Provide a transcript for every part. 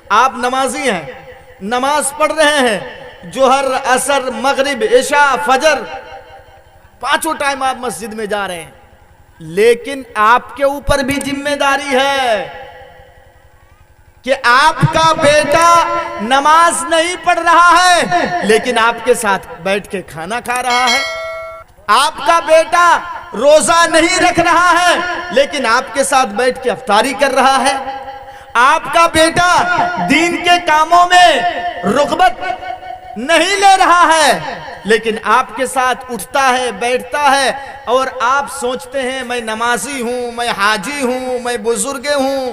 آپ نمازی ہیں، نماز پڑھ رہے ہیں، ظہر، عصر، مغرب، عشاء، فجر، پانچوں ٹائم آپ مسجد میں جا رہے ہیں، لیکن آپ کے اوپر بھی ذمہ داری ہے کہ آپ کا بیٹا نماز نہیں پڑھ رہا ہے لیکن آپ کے ساتھ بیٹھ کے کھانا کھا رہا ہے، آپ کا بیٹا روزہ نہیں رکھ رہا ہے لیکن آپ کے ساتھ بیٹھ کے افطاری کر رہا ہے، آپ کا بیٹا دین کے کاموں میں رغبت نہیں لے رہا ہے لیکن آپ کے ساتھ اٹھتا ہے، بیٹھتا ہے، اور آپ سوچتے ہیں میں نمازی ہوں، میں حاجی ہوں، میں بزرگ ہوں،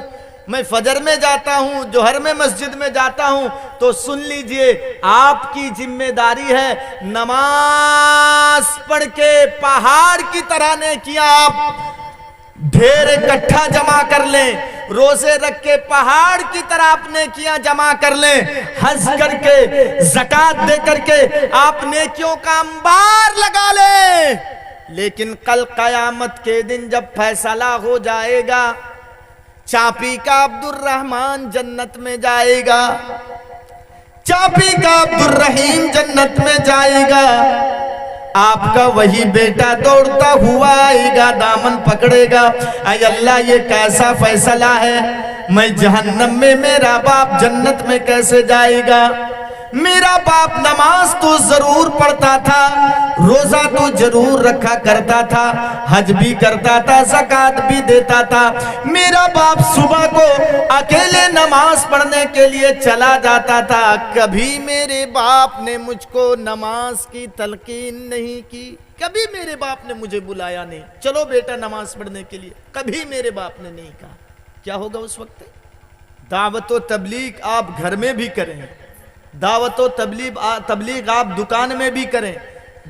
میں فجر میں جاتا ہوں، ظہر میں مسجد میں جاتا ہوں، تو سن لیجئے آپ کی ذمہ داری ہے نماز پڑھ کے پہاڑ کی طرح نیکیاں آپ ڈھیر اکٹھا جمع کر لیں، روزے رکھ کے پہاڑ کی طرح آپ نیکیاں جمع کر لیں، حج کر کے، زکوٰۃ دے کر کے آپ نیکیوں کا انبار لگا لیں، لیکن کل قیامت کے دن جب فیصلہ ہو جائے گا، چاپی کا عبد الرحمن جنت میں جائے گا، چاپی کا عبد الرحیم جنت میں جائے گا، آپ کا وہی بیٹا دوڑتا ہوا آئے گا، دامن پکڑے گا، اے اللہ یہ کیسا فیصلہ ہے، میں جہنم میں، میرا باپ جنت میں کیسے جائے گا؟ میرا باپ نماز تو ضرور پڑھتا تھا، روزہ تو ضرور رکھا کرتا تھا، حج بھی کرتا تھا، زکوٰۃ بھی دیتا تھا، میرا باپ صبح کو اکیلے نماز پڑھنے کے لیے چلا جاتا تھا، کبھی میرے باپ نے مجھ کو نماز کی تلقین نہیں کی، کبھی میرے باپ نے مجھے بلایا نہیں، چلو بیٹا نماز پڑھنے کے لیے، کبھی میرے باپ نے نہیں کہا۔ کیا ہوگا اس وقت؟ دعوت و تبلیغ آپ گھر میں بھی کریں، دعوت و تبلیغ آپ دکان میں بھی کریں،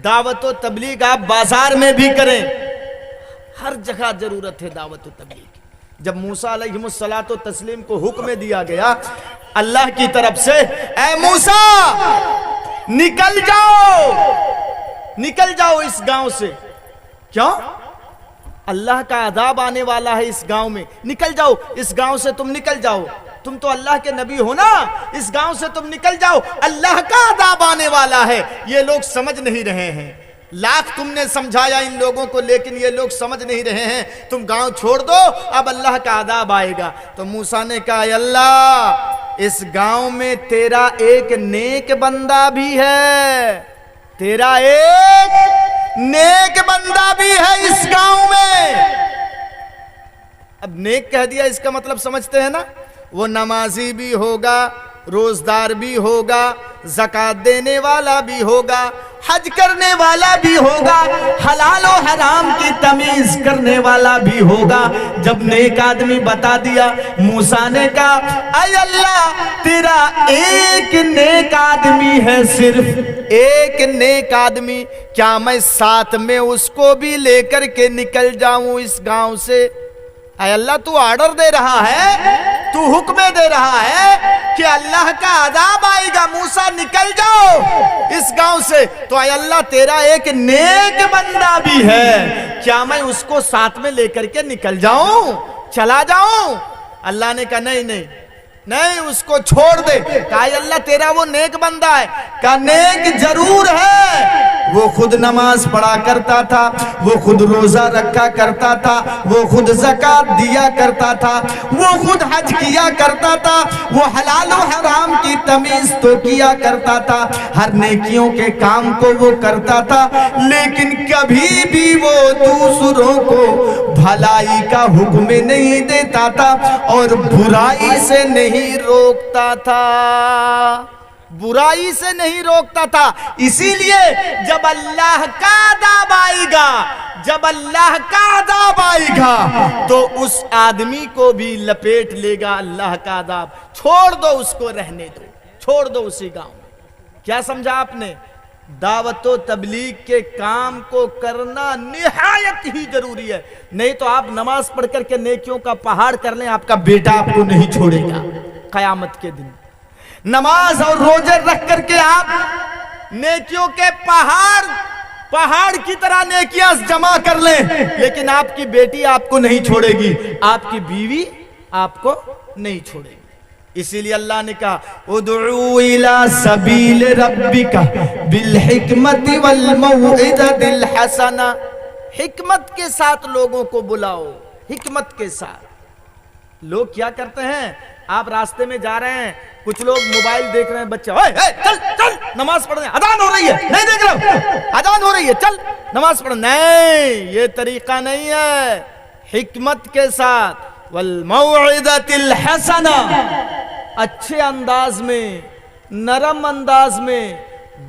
دعوت و تبلیغ آپ بازار میں بھی کریں، ہر جگہ ضرورت ہے دعوت و تبلیغ کی۔ جب موسیٰ علیہ السلام کو حکم دیا گیا اللہ کی طرف سے، اے موسیٰ نکل جاؤ، نکل جاؤ اس گاؤں سے، کیوں؟ اللہ کا عذاب آنے والا ہے اس گاؤں میں، نکل جاؤ اس گاؤں سے، تم نکل جاؤ، تم تو اللہ کے نبی ہو نا، اس گاؤں سے تم نکل جاؤ، اللہ کا عذاب آنے والا ہے۔ یہ لوگ سمجھ نہیں رہے ہیں، لاکھ تم نے سمجھایا ان لوگوں کو لیکن یہ لوگ سمجھ نہیں رہے ہیں، تم گاؤں چھوڑ دو، اب اللہ کا عذاب آئے گا۔ تو موسیٰ نے کہا اے اللہ اس گاؤں میں تیرا ایک نیک بندہ بھی ہے، تیرا ایک نیک بندہ بھی ہے اس گاؤں میں۔ اب نیک کہہ دیا اس کا مطلب سمجھتے ہیں نا، وہ نمازی بھی ہوگا، روزدار بھی ہوگا، زکوٰۃ دینے والا بھی ہوگا، حج کرنے والا بھی ہوگا، حلال و حرام کی تمیز کرنے والا بھی ہوگا۔ جب نیک آدمی بتا دیا، موسیٰ نے کہا اے اللہ تیرا ایک نیک آدمی ہے، صرف ایک نیک آدمی، کیا میں ساتھ میں اس کو بھی لے کر کے نکل جاؤں اس گاؤں سے؟ اے اللہ تو آرڈر دے رہا ہے، تو حکم دے رہا ہے کہ اللہ کا عذاب آئے گا، موسیٰ نکل جاؤ اس گاؤں سے، تو اے اللہ تیرا ایک نیک بندہ بھی ہے، کیا میں اس کو ساتھ میں لے کر کے نکل جاؤں، چلا جاؤں؟ اللہ نے کہا نہیں نہیں نہیں، اس کو چھوڑ دے۔ کہا اے اللہ تیرا وہ نیک بندہ ہے؟ کہا نیک ضرور ہے، وہ خود نماز پڑھا کرتا تھا، وہ خود روزہ رکھا کرتا تھا، وہ خود زکوٰۃ دیا کرتا تھا، وہ خود حج کیا کرتا تھا، وہ حلال و حرام کی تمیز تو کیا کرتا تھا، ہر نیکیوں کے کام کو وہ کرتا تھا، لیکن کبھی بھی وہ دوسروں کو بھلائی کا حکم نہیں دیتا تھا اور برائی سے نہیں روکتا تھا، برائی سے نہیں روکتا تھا۔ اسی لیے جب اللہ کا عذاب آئے گا، جب اللہ کا عذاب آئے گا تو اس آدمی کو بھی لپیٹ لے گا اللہ کا عذاب۔ چھوڑ دو اس کو، رہنے دو، چھوڑ دو اسی گاؤں میں۔ کیا سمجھا آپ نے؟ دعوت و تبلیغ کے کام کو کرنا نہایت ہی ضروری ہے، نہیں تو آپ نماز پڑھ کر کے نیکیوں کا پہاڑ کر لیں، آپ کا بیٹا آپ کو نہیں چھوڑے گا قیامت کے دن۔ نماز اور روزے رکھ کر کے آپ نیکیوں کے پہاڑ کی طرح نیکیاں جمع کر لیں، لیکن آپ کی بیٹی آپ کو نہیں چھوڑے گی، آپ کی بیوی آپ کو نہیں چھوڑے گی۔ इसीलिए अल्लाह ने कहा उदउ इला सबील रब्बिका बिल हिकमति वल मौइदतिल हसना, हिकमत के साथ लोगों को बुलाओ, हिकमत के साथ। लोग क्या करते हैं, आप रास्ते में जा रहे हैं, कुछ लोग मोबाइल देख रहे हैं, बच्चे ओए चल चल नमाज पढ़ने, अजान हो रही है, नहीं देख रहे हो, अजान हो रही है, चल नमाज पढ़। नहीं, ये तरीका नहीं है। हिकमत के साथ वल मौइदतिल हसना, अच्छे अंदाज में, नरम अंदाज में,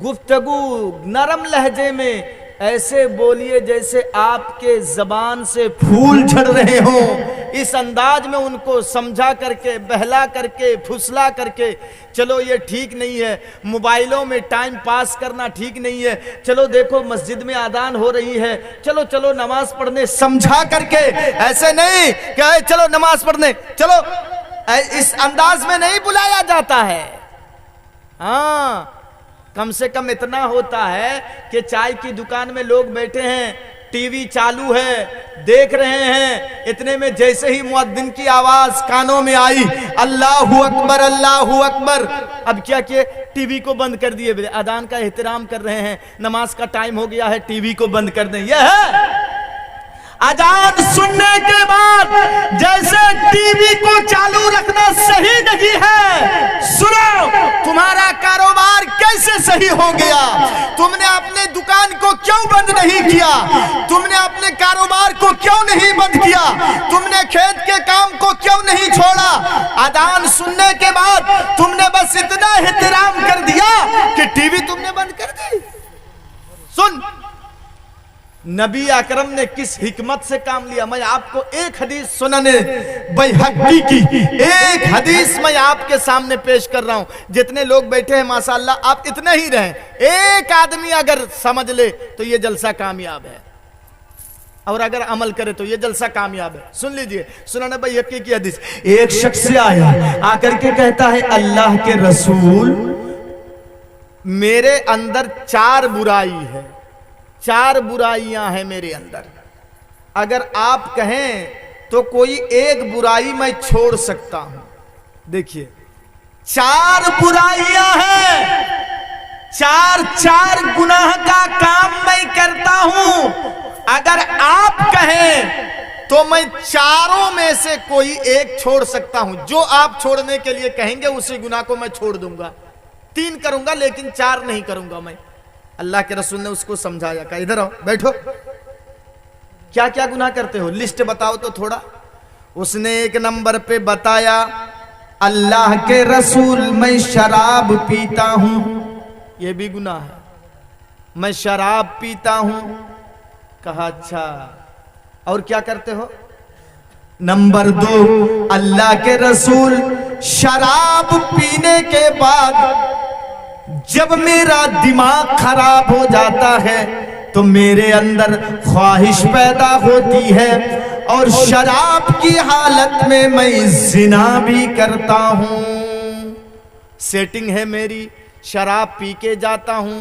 गुफ्तगू नरम लहजे में ऐसे बोलिए जैसे आपके जबान से फूल झड़ रहे हो। इस अंदाज में उनको समझा करके, बहला करके, फुसला करके, चलो ये ठीक नहीं है, मोबाइलों में टाइम पास करना ठीक नहीं है, चलो देखो मस्जिद में अजान हो रही है, चलो चलो नमाज पढ़ने, समझा करके। ऐसे नहीं कि चलो नमाज पढ़ने चलो, इस अंदाज में नहीं बुलाया जाता है। हाँ, कम से कम इतना होता है कि चाय की दुकान में लोग बैठे हैं, टीवी चालू है, देख रहे हैं, इतने में जैसे ही मुअद्दिन की आवाज कानों में आई, अल्लाहु अकबर अल्लाहु अकबर, अब क्या किए, टीवी को बंद कर दिए। अजान का एहतराम कर रहे हैं, नमाज का टाइम हो गया है, टीवी को बंद कर दें। यह है अजान सुनने के बाद जैसे टीवी को चालू रखना सही नहीं है, सुनो तुम्हारा कारोबार कैसे सही हो गया, तुमने अपने दुकान को क्यों बंद नहीं किया, तुमने अपने कारोबार को क्यों नहीं बंद किया, तुमने खेत के काम को क्यों नहीं छोड़ा। अजान सुनने के बाद तुमने बस इतना एहतराम कर दिया कि टीवी तुमने बंद कर दी। सुन, नबी अकरम ने किस हिकमत से काम लिया। मैं आपको एक हदीस सुनने बैहक़ी की एक हदीस मैं आपके सामने पेश कर रहा हूं। जितने लोग बैठे हैं माशाअल्लाह, आप इतने ही रहें, एक आदमी अगर समझ ले तो ये जलसा कामयाब है, और अगर अमल करे तो ये जलसा कामयाब है। सुन लीजिए, सुनने बैहक़ी की हदीस। एक शख्स आया, आकर के कहता है अल्लाह के रसूल, मेरे अंदर 4 बुराई है, 4 बुराइयां हैं मेरे अंदर, अगर आप कहें तो कोई एक buराई मैं छोड़ सकता हूं। देखिए 4 बुराइयां हैं, 4 गुनाह का काम मैं करता हूं, अगर आप कहें तो मैं चारों में से कोई एक छोड़ सकता हूं। जो आप छोड़ने के लिए कहेंगे उसी गुनाह को मैं छोड़ दूंगा। 3 करूंगा लेकिन 4 नहीं करूंगा मैं। अल्लाह के रसूल ने उसको समझाया, कहा इधर आओ बैठो, क्या क्या गुनाह करते हो, लिस्ट बताओ तो थोड़ा। उसने 1 नंबर पे बताया, अल्लाह के रसूल मैं शराब पीता हूं, यह भी गुनाह है, मैं शराब पीता हूं। कहा अच्छा, और क्या करते हो। नंबर 2, अल्लाह के रसूल शराब पीने के बाद जब मेरा दिमाग खराब हो जाता है तो मेरे अंदर ख्वाहिश पैदा होती है, और शराब की हालत में मैं जिना भी करता हूं। सेटिंग है मेरी, शराब पी के जाता हूं,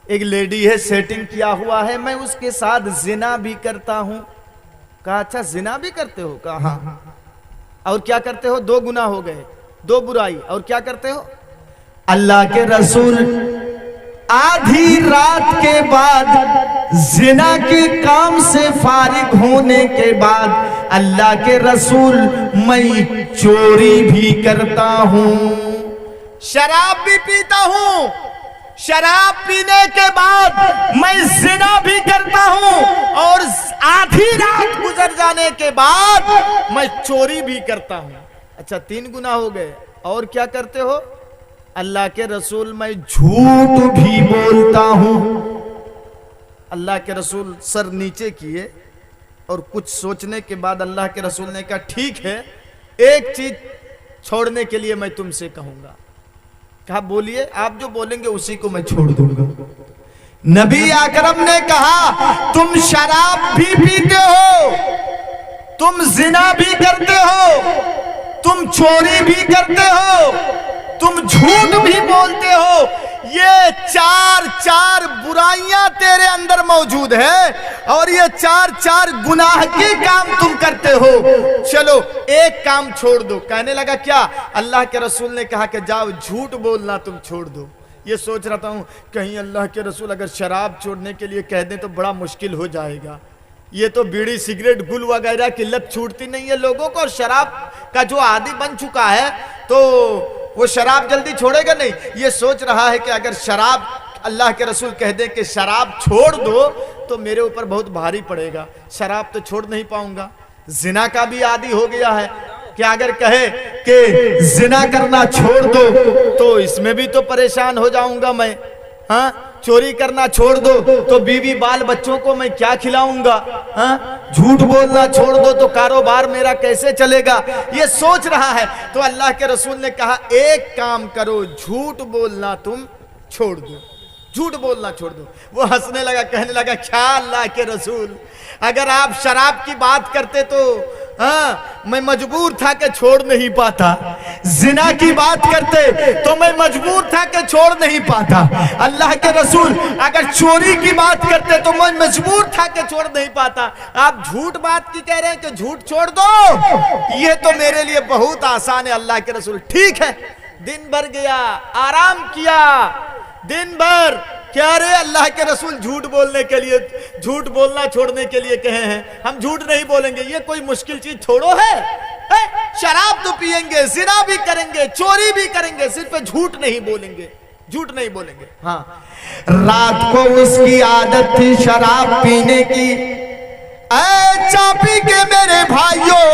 एक लेडी है सेटिंग किया हुआ है, मैं उसके साथ जिना भी करता हूं। कहा अच्छा जिना भी करते हो। कहा हाँ। और क्या करते हो। 2 गुनाह हो गए, 2 बुराई, और क्या करते हो। अल्लाह के रसूल आधी रात के बाद जिना के काम से फारिग होने के बाद अल्लाह के रसूल मैं चोरी भी करता हूं, शराब भी पीता हूं, शराब पीने के बाद मैं जिना भी करता हूं, और आधी रात गुजर जाने के बाद मैं चोरी भी करता हूं। अच्छा 3 गुनाह हो गए। और क्या करते हो। अल्लाह के रसूल मैं झूठ भी बोलता हूं। अल्लाह के रसूल सर नीचे किए और कुछ सोचने के बाद अल्लाह के रसूल ने कहा ठीक है, एक चीज छोड़ने के लिए मैं तुमसे कहूंगा। कहा बोलिए, आप जो बोलेंगे उसी को मैं छोड़ दूंगा। नबी अकरम ने कहा तुम शराब भी पीते हो, तुम जिना भी करते हो, तुम चोरी भी करते हो, तुम झूठ भी बोलते हो, یہ चार बुराइयां तेरे अंदर मौजूद है और ये चार गुनाह के काम तुम करते हो, चलो एक काम छोड़ दो। कहने लगा क्या? अल्लाह के रसूल ने कहा कि जाओ झूठ बोलना तुम छोड़ दो। ये सोच रहा हूं कहीं अल्लाह के रसूल अगर शराब छोड़ने के लिए कह दें तो बड़ा मुश्किल हो जाएगा। ये तो बीड़ी सिगरेट गुल वगैरह की लत छूटती नहीं है लोगों को, और शराब का जो आदी बन चुका है तो वो शराब जल्दी छोड़ेगा नहीं। ये सोच रहा है कि अगर शराब अल्लाह के रसूल कह दें कि शराब छोड़ दो तो मेरे ऊपर बहुत भारी पड़ेगा, शराब तो छोड़ नहीं पाऊंगा। जिना का भी आदी हो गया है कि अगर कहे कि जिना करना छोड़ दो तो इसमें भी तो परेशान हो जाऊंगा मैं। हाँ, चोरी करना छोड़ दो तो बीवी बाल बच्चों को मैं क्या खिलाऊंगा। हाँ, झूठ बोलना छोड़ दो तो कारोबार मेरा कैसे चलेगा। ये सोच रहा है तो अल्लाह के रसूल ने कहा एक काम करो, झूठ बोलना तुम छोड़ दो, झूठ बोलना छोड़ दो। वो हंसने लगा, कहने लगा क्या अल्लाह के रसूल, अगर आप शराब की बात करते तो हाँ मैं मजबूर था कि छोड़ नहीं पाता, जिना की बात करते तो मैं मजबूर था कि छोड़ नहीं पाता। अल्लाह के रसूल अगर चोरी की बात करते तो मैं मजबूर था कि छोड़ नहीं पाता। आप झूठ बात की कह रहे हैं कि झूठ छोड़ दो, ये तो मेरे लिए बहुत आसान है। अल्लाह के रसूल ठीक है, दिन भर गया, आराम किया, दिन भर क्या रे अल्लाह के रसूल झूठ बोलने के लिए, झूठ बोलना छोड़ने के लिए कहे हैं, हम झूठ नहीं बोलेंगे, ये कोई मुश्किल चीज छोड़ो है? शराब तो पिएंगे, जिना भी करेंगे, चोरी भी करेंगे, सिर्फ झूठ नहीं बोलेंगे, झूठ नहीं बोलेंगे। हाँ, रात को उसकी आदत थी शराब पीने की। चापी के मेरे भाइयों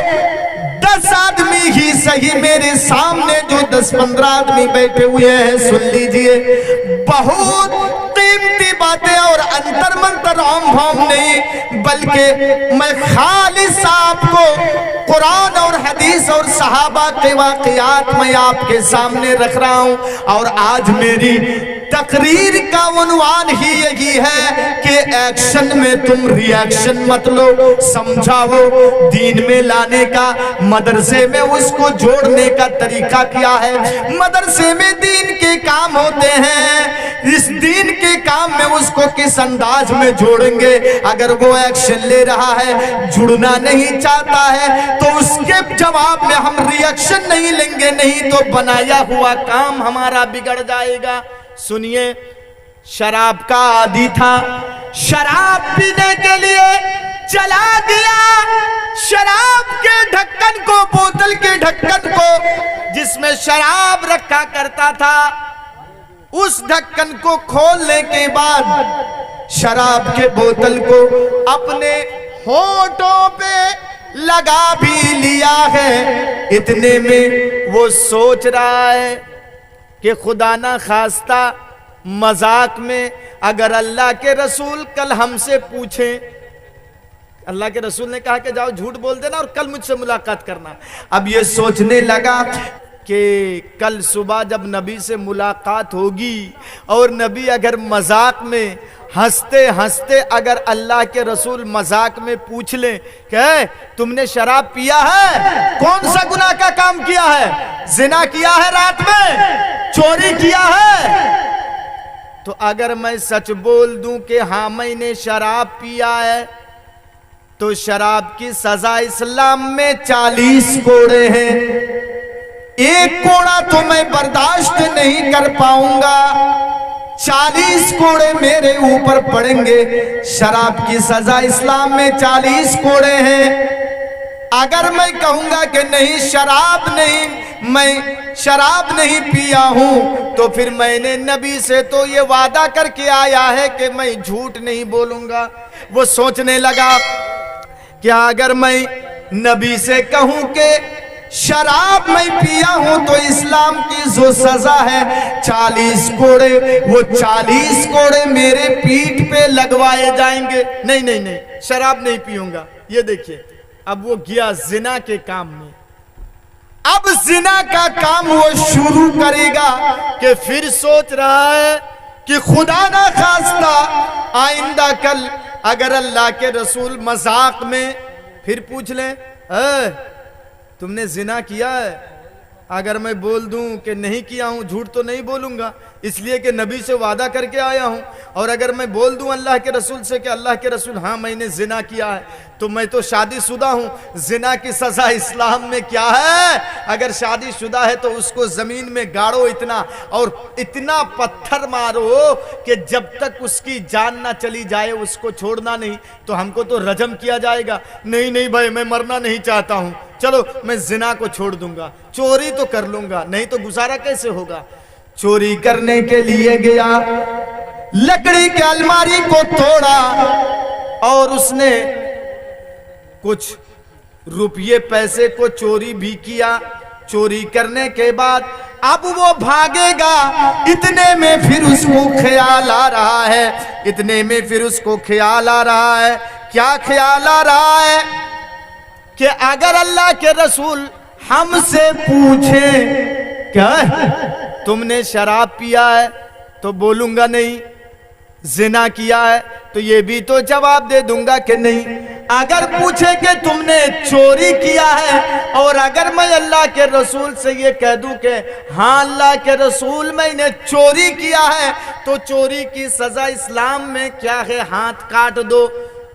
10 आदमी ही सही मेरे सामने जो 10-15 आदमी बैठे हुए हैं सुन लीजिए, बहुत कीमती बातें और अंतर मंतर आम भाम नहीं, बल्कि मैं खालिस आपको कुरान और हदीस और सहाबा के वाक़यात में आपके सामने रख रहा हूं। और आज मेरी तकरीर का उन्वान ही यही है कि एक्शन में तुम रिएक्शन मत लो, समझाओ, दीन में लाने का, मदरसे में उसको जोड़ने का तरीका क्या है। मदरसे में दीन के काम होते हैं, इस दीन के काम में उसको किस अंदाज में जोड़ेंगे। अगर वो एक्शन ले रहा है, जुड़ना नहीं चाहता है, तो उसके जवाब में हम रिएक्शन नहीं लेंगे, नहीं तो बनाया हुआ काम हमारा बिगड़ जाएगा। सुनिए, शराब का आदी था, शराब पीने के लिए चला दिया, शराब के ढक्कन को, बोतल के ढक्कन को जिसमें शराब रखा करता था, उस ढक्कन को खोलने के बाद शराब के बोतल को अपने होठों पे लगा भी लिया है। इतने में वो सोच रहा है कि खुदा ना खास्ता मजाक में अगर अल्लाह के रसूल कल हमसे पूछें, अल्लाह के रसूल ने कहा कि जाओ झूठ बोल देना और कल मुझसे मुलाकात करना। अब ये सोचने लगा कि कल सुबह जब नबी से मुलाकात होगी और नबी अगर मजाक में हंसते हंसते अगर अल्लाह के रसूल मजाक में पूछ ले कि तुमने शराब पिया है, कौन सा गुनाह का काम किया है, जिना किया है रात में, चोरी किया है, तो अगर मैं सच बोल दूं कि हाँ मैंने शराब पिया है तो शराब की सजा इस्लाम में 40 कोड़े हैं। एक कोड़ा तो मैं बर्दाश्त नहीं कर पाऊंगा, 40 कोड़े मेरे ऊपर पड़ेंगे। शराब की सजा इस्लाम में 40 कोड़े हैं। अगर मैं कहूंगा कि नहीं शराब नहीं, मैं शराब नहीं पिया हूं, तो फिर मैंने नबी से तो ये वादा करके आया है कि मैं झूठ नहीं बोलूंगा। वो सोचने लगा क्या अगर मैं नबी से कहूं कि शराब मैं पिया हूं तो इस्लाम की जो सजा है 40 कोड़े, वो 40 कोड़े मेरे पीठ पे लगवाए जाएंगे। नहीं नहीं नहीं, शराब नहीं पीऊंगा। ये देखिए, अब वो गया जिना के काम में। अब जिना का काम वो शुरू करेगा कि फिर सोच रहा है कि खुदा ना खास्ता आइंदा कल अगर अल्लाह के रसूल मजाक में फिर पूछ ले तुमने जिना किया है, अगर मैं बोल दूं कि नहीं किया हूं, झूठ तो नहीं बोलूंगा, اس لیے کہ نبی سے وعدہ کر کے آیا ہوں، اور اگر میں بول دوں اللہ کے رسول سے کہ اللہ کے رسول ہاں میں نے زنا کیا ہے، تو میں تو شادی شدہ ہوں، زنا کی سزا اسلام میں کیا ہے؟ اگر شادی شدہ ہے تو اس کو زمین میں گاڑو اتنا، اور اتنا پتھر مارو کہ جب تک اس کی جان نہ چلی جائے اس کو چھوڑنا نہیں، تو ہم کو تو رجم کیا جائے گا۔ نہیں نہیں بھائی میں مرنا نہیں چاہتا ہوں، چلو میں زنا کو چھوڑ دوں گا، چوری تو کر لوں گا، نہیں تو گزارا کیسے ہوگا؟ چوری کرنے کے لیے گیا، لکڑی کے الماری کو توڑا، اور اس نے کچھ روپیے پیسے کو چوری بھی کیا۔ چوری کرنے کے بعد اب وہ بھاگے گا، اتنے میں پھر اس کو خیال آ رہا ہے، اتنے میں پھر اس کو خیال آ رہا ہے۔ کیا خیال آ رہا ہے؟ کہ اگر اللہ کے رسول ہم سے پوچھیں کیا تم نے شراب پیا ہے تو بولوں گا نہیں، زنا کیا ہے تو یہ بھی تو جواب دے دوں گا کہ نہیں۔ اگر پوچھے کہ تم نے چوری کیا ہے، اور اگر میں اللہ کے رسول سے یہ کہہ دوں کہ ہاں اللہ کے رسول میں نے چوری کیا ہے، تو چوری کی سزا اسلام میں کیا ہے؟ ہاتھ کاٹ دو،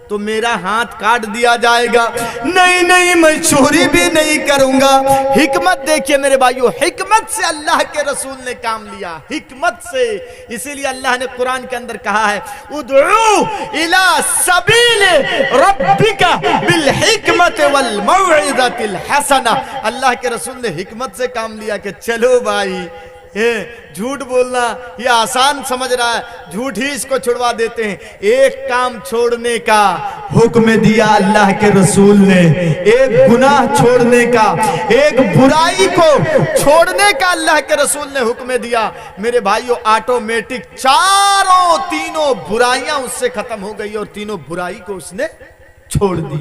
تو میرا ہاتھ کاٹ دیا جائے گا۔ نہیں نہیں میں چوری بھی نہیں کروں گا۔ حکمت دیکھیے میرے بھائیو، حکمت سے اللہ کے رسول نے کام لیا، حکمت سے۔ اسی لیے اللہ نے قرآن کے اندر کہا ہے ادعو الی سبیل ربک بالحکمت والموعظۃ الحسنہ۔ اللہ کے رسول نے حکمت سے کام لیا کہ چلو بھائی، جھوٹ بولنا یہ آسان سمجھ رہا ہے، جھوٹ ہی اس کو چھڑوا دیتے ہیں۔ ایک کام چھوڑنے کا حکم دیا اللہ کے رسول نے، ایک گناہ چھوڑنے کا، ایک برائی کو چھوڑنے کا اللہ کے رسول نے حکم دیا۔ میرے بھائیو آٹومیٹک تینوں برائیاں اس سے ختم ہو گئی، اور تینوں برائی کو اس نے چھوڑ دیا۔